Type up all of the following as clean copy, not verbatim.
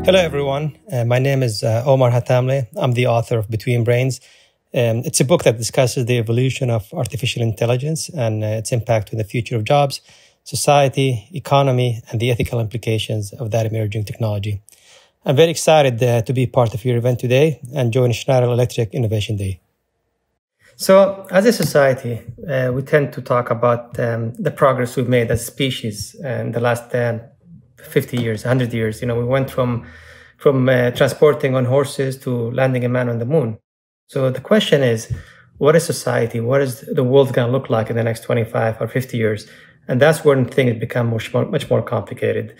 Hello, everyone. My name is Omar Hatamleh. I'm the author of Between Brains. It's a book that discusses the evolution of artificial intelligence and its impact on the future of jobs, society, economy, and the ethical implications of that emerging technology. I'm very excited to be part of your event today and join Schneider Electric Innovation Day. So, as a society, we tend to talk about the progress we've made as a species in the last 50 years, 100 years. We went from transporting on horses to landing a man on the moon. So the question is, what is society? What is the world going to look like in the next 25 or 50 years? And that's when things become much more complicated.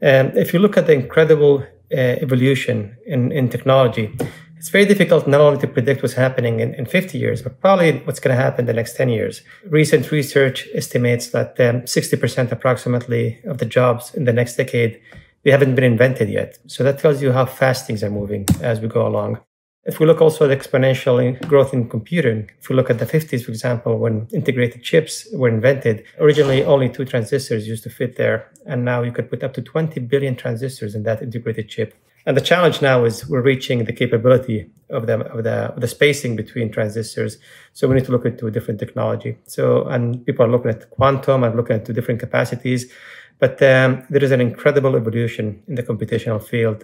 If you look at the incredible evolution in technology, it's very difficult not only to predict what's happening in 50 years, but probably what's going to happen in the next 10 years. Recent research estimates that 60% approximately of the jobs in the next decade, they haven't been invented yet. So that tells you how fast things are moving as we go along. If we look also at exponential growth in computing, if we look at the 50s, for example, when integrated chips were invented, originally only 2 transistors used to fit there. And now you could put up to 20 billion transistors in that integrated chip. And the challenge now is we're reaching the capability of the spacing between transistors. So we need to look into a different technology. And people are looking at quantum and looking at different capacities. But there is an incredible evolution in the computational field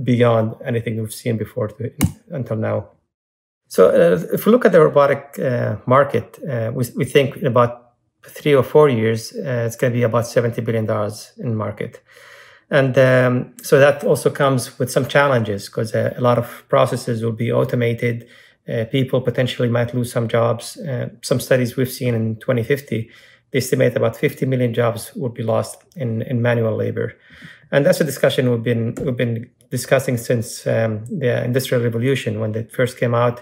beyond anything we've seen before until now. So if we look at the robotic market, we think in about 3 or 4 years, it's going to be about $70 billion in market. And so that also comes with some challenges because a lot of processes will be automated. People potentially might lose some jobs. Some studies we've seen in 2050, they estimate about 50 million jobs will be lost in manual labor. And that's a discussion we've been discussing since the Industrial Revolution when it first came out.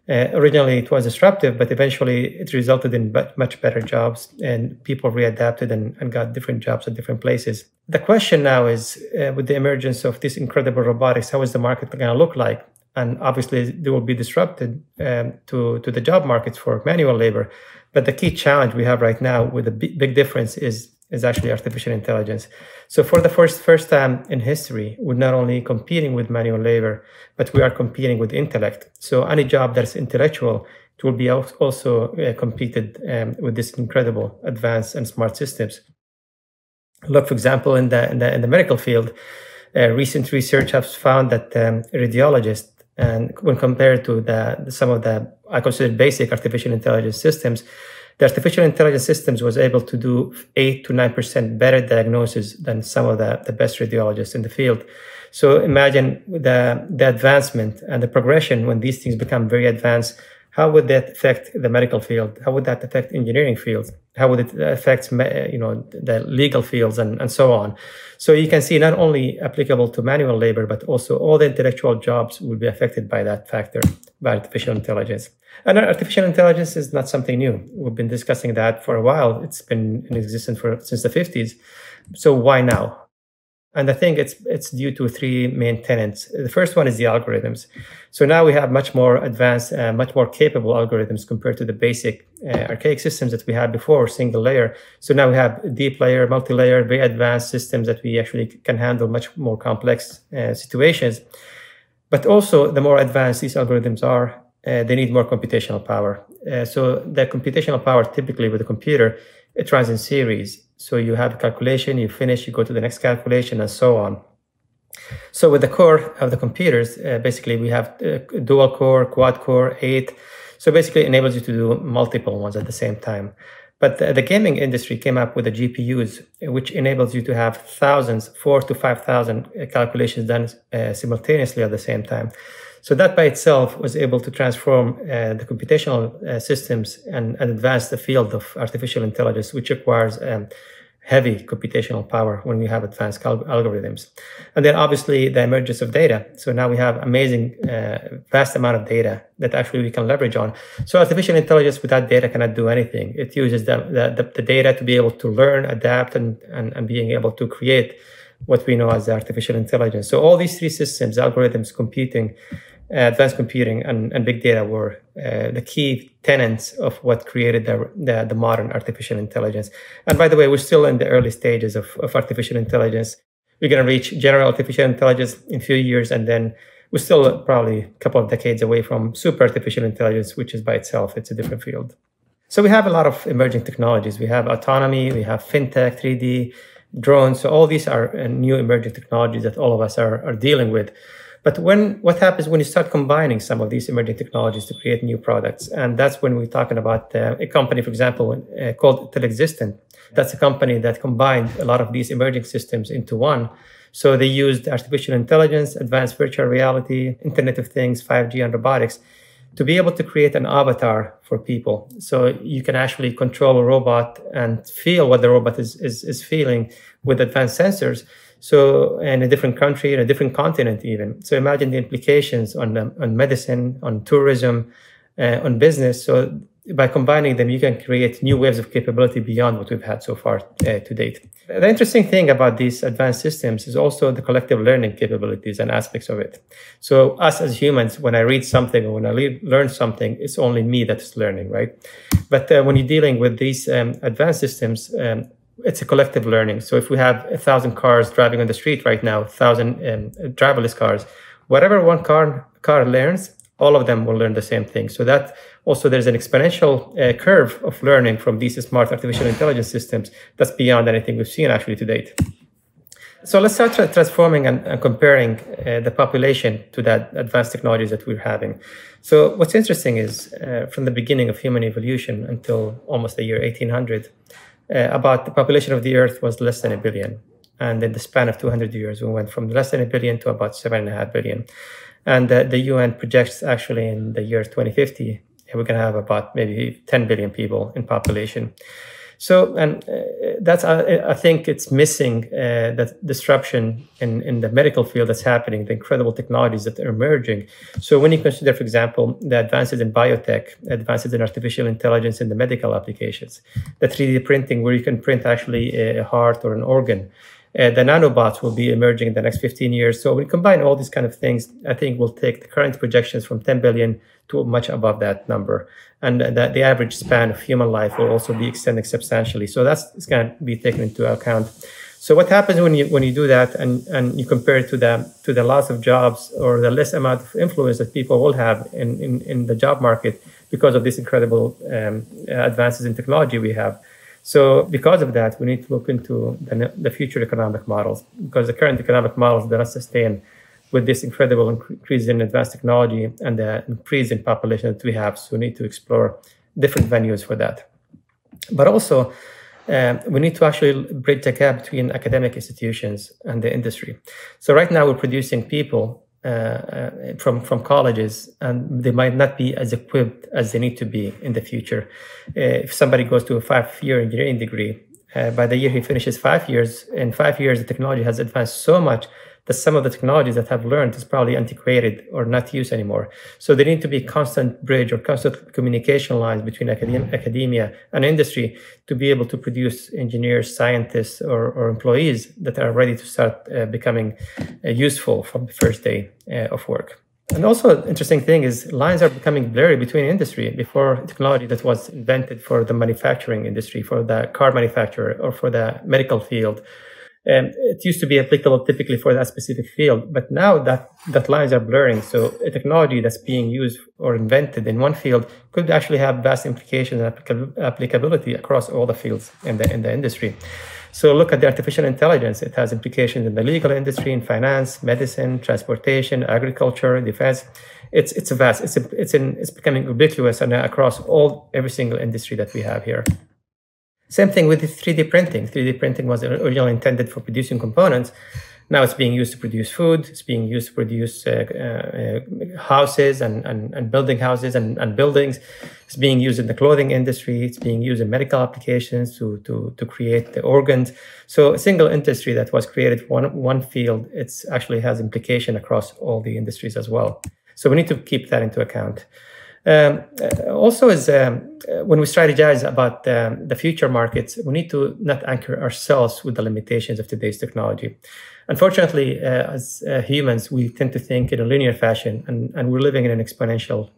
Originally, it was disruptive, but eventually it resulted in much better jobs and people readapted and got different jobs at different places. The question now is, with the emergence of this incredible robotics, how is the market going to look like? And obviously, they will be disrupted to the job markets for manual labor. But the key challenge we have right now with the big difference is actually artificial intelligence. So for the first time in history, we're not only competing with manual labor, but we are competing with intellect. So any job that's intellectual, it will be also competed with this incredible advanced and smart systems. Look, for example, in the medical field, recent research has found that radiologists, and when compared to some of the I consider basic artificial intelligence systems, the artificial intelligence systems was able to do 8 to 9% better diagnosis than some of the best radiologists in the field. So imagine the advancement and the progression when these things become very advanced. How would that affect the medical field? How would that affect engineering fields? How would it affect the legal fields and so on? So you can see not only applicable to manual labor, but also all the intellectual jobs will be affected by that factor, by artificial intelligence. And artificial intelligence is not something new. We've been discussing that for a while. It's been in existence since the 50s. So why now? And I think it's due to 3 main tenets. The first one is the algorithms. So now we have much more advanced, much more capable algorithms compared to the basic archaic systems that we had before, single layer. So now we have deep layer, multi-layer, very advanced systems that we actually can handle much more complex situations. But also, the more advanced these algorithms are, they need more computational power. So the computational power, typically with a computer, it runs in series. So you have a calculation, you finish, you go to the next calculation, and so on. So with the core of the computers, basically we have dual core, quad core, 8. So basically it enables you to do multiple ones at the same time. But the gaming industry came up with the GPUs, which enables you to have thousands, 4,000 to 5,000 calculations done simultaneously at the same time. So that by itself was able to transform the computational systems and advance the field of artificial intelligence, which requires heavy computational power when we have advanced algorithms. And then obviously the emergence of data. So now we have amazing, vast amount of data that actually we can leverage on. So artificial intelligence without data cannot do anything. It uses the data to be able to learn, adapt, and being able to create what we know as artificial intelligence. So all these 3 systems, algorithms, computing, advanced computing, and big data were the key tenets of what created the modern artificial intelligence. And by the way, we're still in the early stages of artificial intelligence. we're going to reach general artificial intelligence in a few years, and then we're still probably a couple of decades away from super artificial intelligence, which is by itself, it's a different field. So we have a lot of emerging technologies. We have autonomy, we have fintech, 3D, drones. So all these are new emerging technologies that all of us are dealing with. But what happens when you start combining some of these emerging technologies to create new products? And that's when we're talking about a company, for example, called Telexistent. That's a company that combined a lot of these emerging systems into one. So they used artificial intelligence, advanced virtual reality, Internet of Things, 5G, and robotics to be able to create an avatar for people. So you can actually control a robot and feel what the robot is feeling with advanced sensors. So in a different country, in a different continent even. So imagine the implications on medicine, on tourism, on business. So by combining them, you can create new waves of capability beyond what we've had so far to date. The interesting thing about these advanced systems is also the collective learning capabilities and aspects of it. So us as humans, when I read something or when I learn something, it's only me that's learning, right? But when you're dealing with these advanced systems, it's a collective learning. So if we have 1,000 cars driving on the street right now, 1,000 driverless cars, whatever one car learns, all of them will learn the same thing. So that also there's an exponential curve of learning from these smart artificial intelligence systems that's beyond anything we've seen actually to date. So let's start transforming and comparing the population to that advanced technologies that we're having. So what's interesting is from the beginning of human evolution until almost the year 1800, about the population of the Earth was less than 1 billion. And in the span of 200 years, we went from less than 1 billion to about 7.5 billion. And the UN projects actually in the year 2050, we're going to have about maybe 10 billion people in population. So, and that's, I think it's missing that disruption in the medical field that's happening, the incredible technologies that are emerging. So when you consider, for example, the advances in biotech, advances in artificial intelligence in the medical applications, the 3D printing where you can print actually a heart or an organ, the nanobots will be emerging in the next 15 years. So we combine all these kind of things, I think we'll take the current projections from 10 billion to much above that number. And the average span of human life will also be extending substantially. So it's going to be taken into account. So what happens when you do that and you compare it to the loss of jobs or the less amount of influence that people will have in the job market because of these incredible advances in technology we have. So because of that, we need to look into the future economic models, because the current economic models do not sustain with this incredible increase in advanced technology and the increase in population that we have. So we need to explore different venues for that. But also, we need to actually bridge the gap between academic institutions and the industry. So right now we're producing people from colleges, and they might not be as equipped as they need to be in the future. If somebody goes to a 5-year engineering degree, by the year he finishes 5 years, in 5 years the technology has advanced so much that some of the technologies that have learned is probably antiquated or not used anymore. So there need to be constant bridge or constant communication lines between academia and industry to be able to produce engineers, scientists, or employees that are ready to start becoming useful from the first day of work. And also, an interesting thing is lines are becoming blurry between industry. Before, technology that was invented for the manufacturing industry, for the car manufacturer, or for the medical field, it used to be applicable typically for that specific field, but now that lines are blurring. So a technology that's being used or invented in one field could actually have vast implications and applicability across all the fields in the industry. So look at the artificial intelligence. It has implications in the legal industry, in finance, medicine, transportation, agriculture, defense. It's vast. It's becoming ubiquitous and across every single industry that we have here. Same thing with the 3D printing. 3D printing was originally intended for producing components. Now it's being used to produce food. It's being used to produce houses and building houses and buildings. It's being used in the clothing industry. It's being used in medical applications to create the organs. So a single industry that was created for one field, it's actually has implication across all the industries as well. So we need to keep that into account. Also, when we strategize about the future markets, we need to not anchor ourselves with the limitations of today's technology. Unfortunately, as humans, we tend to think in a linear fashion, and we're living in an exponential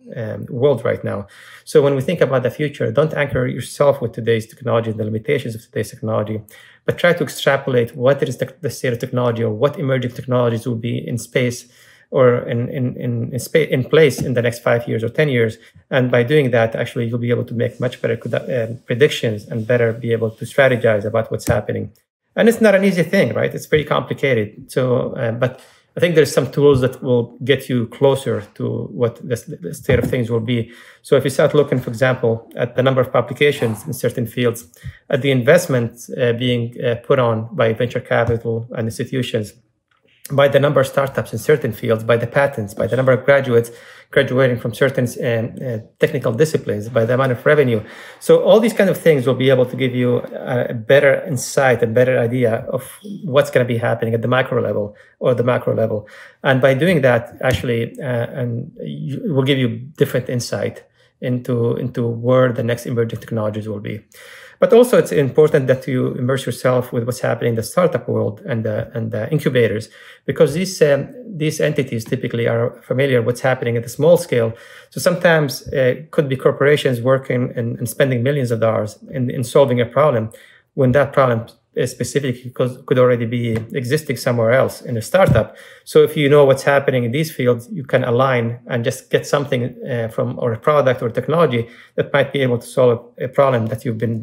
world right now. So when we think about the future, don't anchor yourself with today's technology and the limitations of today's technology, but try to extrapolate what is the state of technology or what emerging technologies will be in space or in place in the next 5 years or 10 years. And by doing that, actually, you'll be able to make much better predictions and better be able to strategize about what's happening. And it's not an easy thing, right? It's very complicated. So, but I think there's some tools that will get you closer to what the state of things will be. So if you start looking, for example, at the number of publications in certain fields, at the investment being put on by venture capital and institutions, by the number of startups in certain fields, by the patents, by the number of graduates graduating from certain technical disciplines, by the amount of revenue. So all these kind of things will be able to give you a better insight, a better idea of what's going to be happening at the micro level or the macro level. And by doing that, actually, it will give you different insight into where the next emerging technologies will be. But also, it's important that you immerse yourself with what's happening in the startup world and the incubators, because these entities typically are familiar with what's happening at the small scale. So sometimes it could be corporations working and spending millions of dollars in solving a problem, when that problem specifically could already be existing somewhere else in a startup. So if you know what's happening in these fields, you can align and just get something or a product or technology that might be able to solve a problem that you've been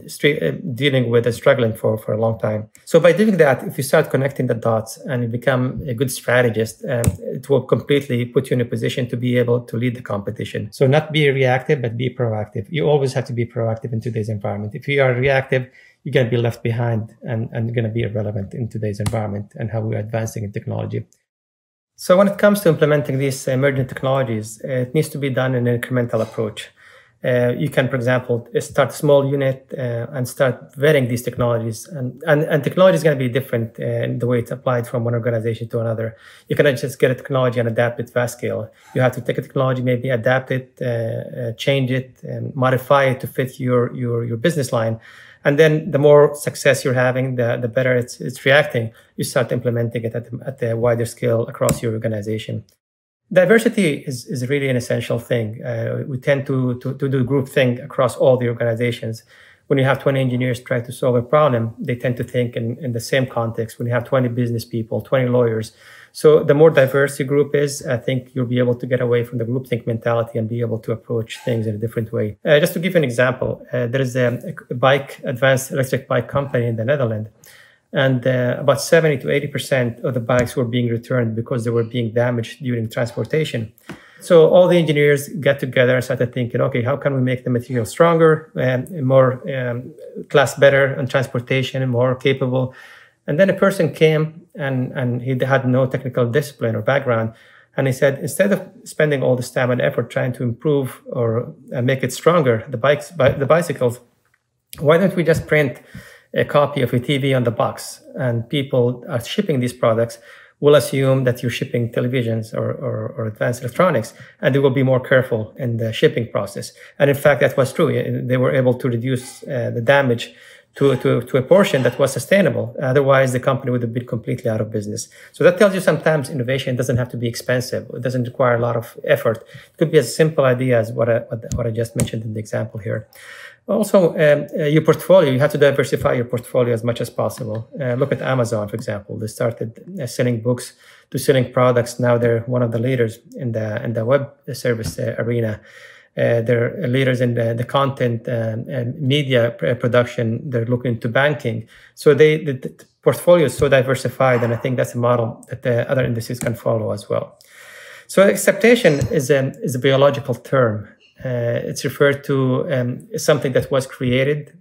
dealing with and struggling for a long time. So by doing that, if you start connecting the dots and you become a good strategist, it will completely put you in a position to be able to lead the competition. So not be reactive, but be proactive. You always have to be proactive in today's environment. If you are reactive, you're going to be left behind and going to be irrelevant in today's environment and how we're advancing in technology. So when it comes to implementing these emerging technologies, it needs to be done in an incremental approach. You can, for example, start a small unit and start vetting these technologies. And technology is going to be different in the way it's applied from one organization to another. You cannot just get a technology and adapt it fast scale. You have to take a technology, maybe adapt it, change it, and modify it to fit your business line. And then the more success you're having, the better it's reacting. You start implementing it at the wider scale across your organization. Diversity is really an essential thing. We tend to do group think across all the organizations. When you have 20 engineers trying to solve a problem, they tend to think in the same context. When you have 20 business people, 20 lawyers. So the more diverse your group is, I think you'll be able to get away from the groupthink mentality and be able to approach things in a different way. Just to give you an example, there is a advanced electric bike company in the Netherlands. And about 70 to 80% of the bikes were being returned because they were being damaged during transportation. So all the engineers got together and started thinking, okay, how can we make the material stronger and more class better on transportation and more capable? And then a person came and he had no technical discipline or background. And he said, instead of spending all this time and effort trying to improve or make it stronger, the bicycles, why don't we just print a copy of a TV on the box? And people are shipping these products will assume that you're shipping televisions or advanced electronics, and they will be more careful in the shipping process. And in fact, that was true. They were able to reduce the damage to a portion that was sustainable. Otherwise, the company would have been completely out of business. So that tells you sometimes innovation doesn't have to be expensive. It doesn't require a lot of effort. It could be as simple idea as what I just mentioned in the example here. Also, your portfolio, you have to diversify your portfolio as much as possible. Look at Amazon, for example. They started selling books to selling products. Now they're one of the leaders in the web service arena. They're leaders in the content and media production. They're looking into banking. So the portfolio is so diversified, and I think that's a model that the other industries can follow as well. So acceptation is a biological term. It's referred to something that was created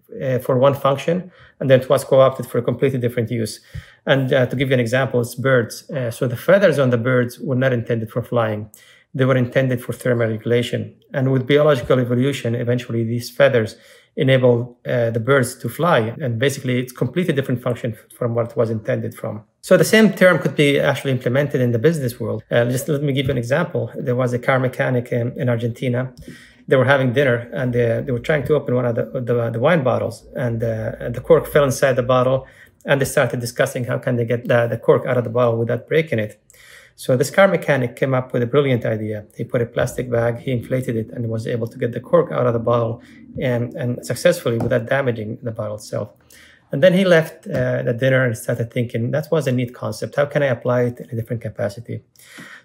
for one function, and then it was co-opted for a completely different use. And to give you an example, it's birds. So the feathers on the birds were not intended for flying. They were intended for thermal regulation. And with biological evolution, eventually these feathers enable the birds to fly. And basically, it's completely different function from what it was intended from. So the same term could be actually implemented in the business world. Just let me give you an example. There was a car mechanic in Argentina. They were having dinner, and they were trying to open one of the wine bottles, and the cork fell inside the bottle, and they started discussing how can they get the cork out of the bottle without breaking it. So this car mechanic came up with a brilliant idea. He put a plastic bag, he inflated it, and was able to get the cork out of the bottle and successfully without damaging the bottle itself. And then he left the dinner and started thinking, that was a neat concept. How can I apply it in a different capacity?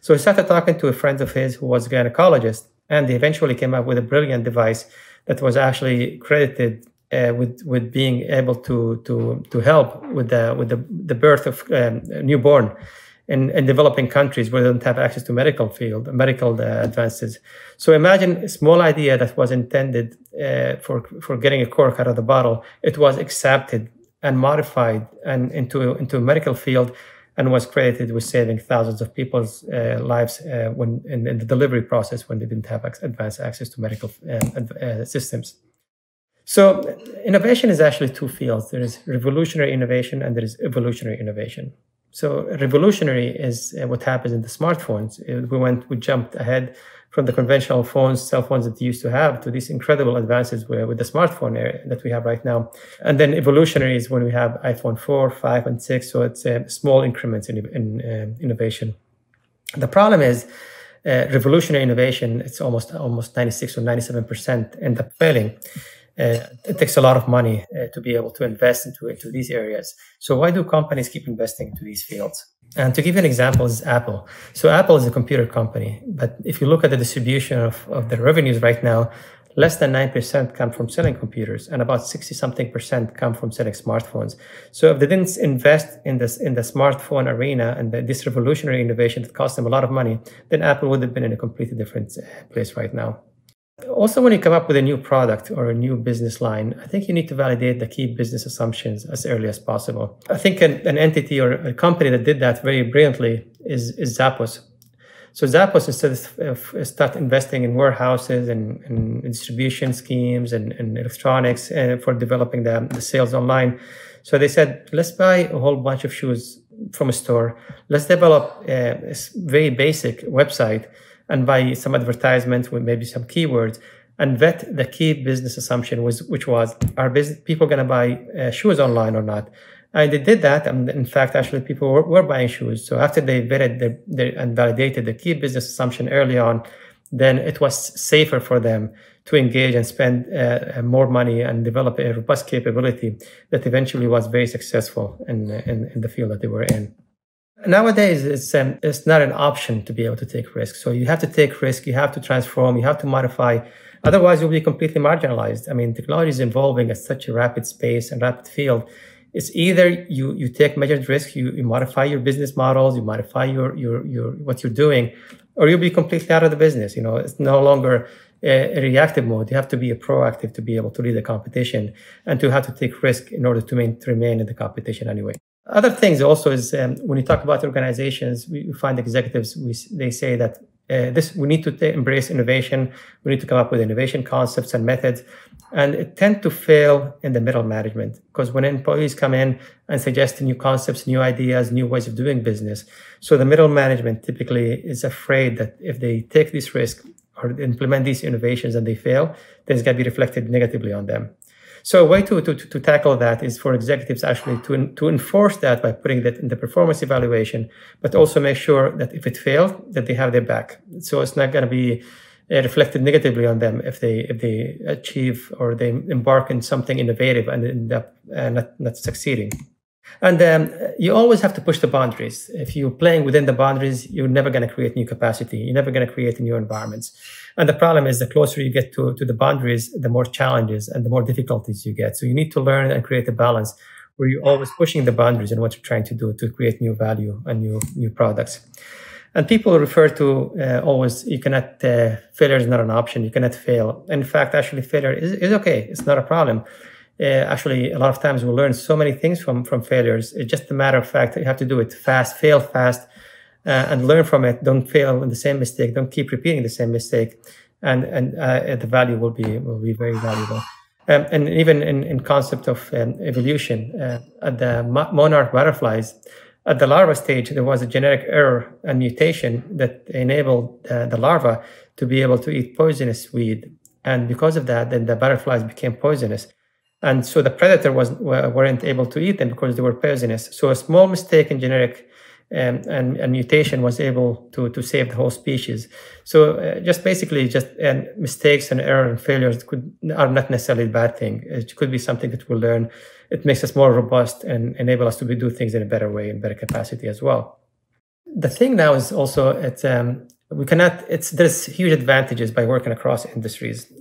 So he started talking to a friend of his who was a gynecologist, and they eventually came up with a brilliant device that was actually credited with being able to help with the birth of newborn in developing countries where they don't have access to medical advances. So imagine a small idea that was intended for getting a cork out of the bottle. It was accepted and modified and into a medical field, and was credited with saving thousands of people's lives when in the delivery process when they didn't have advanced access to medical systems. So innovation is actually two fields. There is revolutionary innovation and there is evolutionary innovation. So revolutionary is what happens in the smartphones. We jumped ahead from the conventional cell phones that you used to have, to these incredible advances with the smartphone that we have right now. And then evolutionary is when we have iPhone 4, 5, and 6. So it's small increments in innovation. The problem is revolutionary innovation, it's almost 96 or 97% end up failing. It takes a lot of money to be able to invest into these areas. So why do companies keep investing into these fields? And to give you an example is Apple. So Apple is a computer company, but if you look at the distribution of the revenues right now, less than 9% come from selling computers, and about 60-something% come from selling smartphones. So if they didn't invest in the smartphone arena and this revolutionary innovation that cost them a lot of money, then Apple would have been in a completely different place right now. Also, when you come up with a new product or a new business line, I think you need to validate the key business assumptions as early as possible. I think an entity or a company that did that very brilliantly is Zappos. So Zappos, instead of start investing in warehouses and distribution schemes and electronics for developing the sales online. So they said, let's buy a whole bunch of shoes from a store. Let's develop a very basic website and buy some advertisements with maybe some keywords and vet the key business assumption, which was, are people going to buy shoes online or not? And they did that. And in fact, actually, people were buying shoes. So after they vetted and validated the key business assumption early on, then it was safer for them to engage and spend more money and develop a robust capability that eventually was very successful in the field that they were in. Nowadays, it's not an option to be able to take risks. So you have to take risk, you have to transform, you have to modify. Otherwise, you'll be completely marginalized. I mean, technology is evolving at such a rapid pace and rapid field. It's either you take measured risk, you modify your business models, you modify your what you're doing, or you'll be completely out of the business. You know, it's no longer a reactive mode. You have to be a proactive to be able to lead the competition and to have to take risk in order to remain in the competition anyway. Other things also is when you talk about organizations, we find executives, they say that we need to embrace innovation. We need to come up with innovation concepts and methods. And it tends to fail in the middle management, because when employees come in and suggest new concepts, new ideas, new ways of doing business, so the middle management typically is afraid that if they take this risk or implement these innovations and they fail, then it's going to be reflected negatively on them. So a way to tackle that is for executives actually to enforce that by putting that in the performance evaluation, but also make sure that if it failed, that they have their back. So it's not going to be reflected negatively on them if they achieve or they embark in something innovative and end up not succeeding. And you always have to push the boundaries. If you're playing within the boundaries, you're never going to create new capacity. You're never going to create new environments. And the problem is the closer you get to the boundaries, the more challenges and the more difficulties you get. So you need to learn and create a balance where you're always pushing the boundaries in what you're trying to do to create new value and new products. And people refer to always, you cannot, failure is not an option. You cannot fail. In fact, actually failure is okay. It's not a problem. Actually, a lot of times we learn so many things from failures. It's just a matter of fact that you have to do it fast, fail fast, and learn from it. Don't fail in the same mistake. Don't keep repeating the same mistake, and the value will be very valuable. And even in concept of evolution, at the monarch butterflies, at the larva stage, there was a genetic error and mutation that enabled the larva to be able to eat poisonous weed, and because of that, then the butterflies became poisonous. And so the predator weren't able to eat them because they were poisonous. So a small mistake in genetic and mutation was able to save the whole species. So just basically, mistakes and error and failures are not necessarily a bad thing. It could be something that we'll learn. It makes us more robust and enable us to do things in a better way, in better capacity as well. The thing now is also there's huge advantages by working across industries.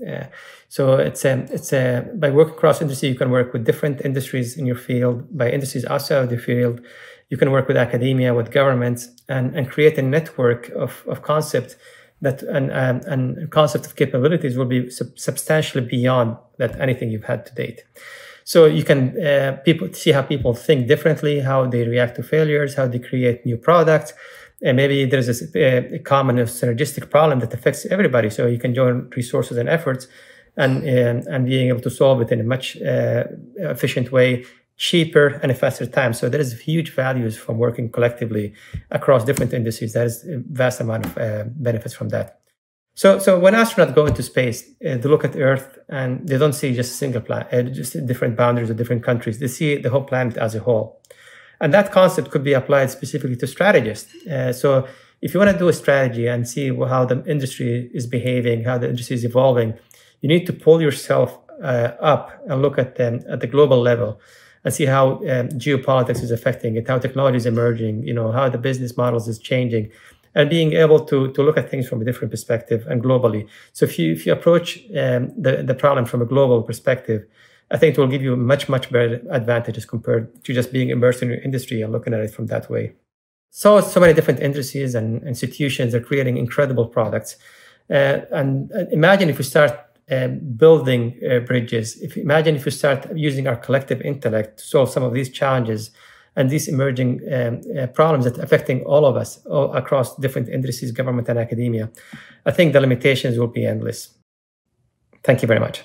So by working across industry, you can work with different industries in your field. By industries outside of the field, you can work with academia, with governments, and create a network of concept that and concept of capabilities will be substantially beyond that anything you've had to date. So you can people see how people think differently, how they react to failures, how they create new products. And maybe there's a common synergistic problem that affects everybody. So you can join resources and efforts and being able to solve it in a much efficient way, cheaper and a faster time. So there is huge values from working collectively across different industries. There is a vast amount of benefits from that. So when astronauts go into space, they look at Earth and they don't see just a single planet, just different boundaries of different countries. They see the whole planet as a whole. And that concept could be applied specifically to strategists. So if you want to do a strategy and see how the industry is behaving, how the industry is evolving, you need to pull yourself up and look at the global level and see how geopolitics is affecting it, how technology is emerging, how the business models is changing, and being able to look at things from a different perspective and globally. So if you approach the problem from a global perspective, I think it will give you much better advantages compared to just being immersed in your industry and looking at it from that way. So many different industries and institutions are creating incredible products. And imagine if we start building bridges. Imagine if we start using our collective intellect to solve some of these challenges and these emerging problems that are affecting all of us across different industries, government and academia. I think the limitations will be endless. Thank you very much.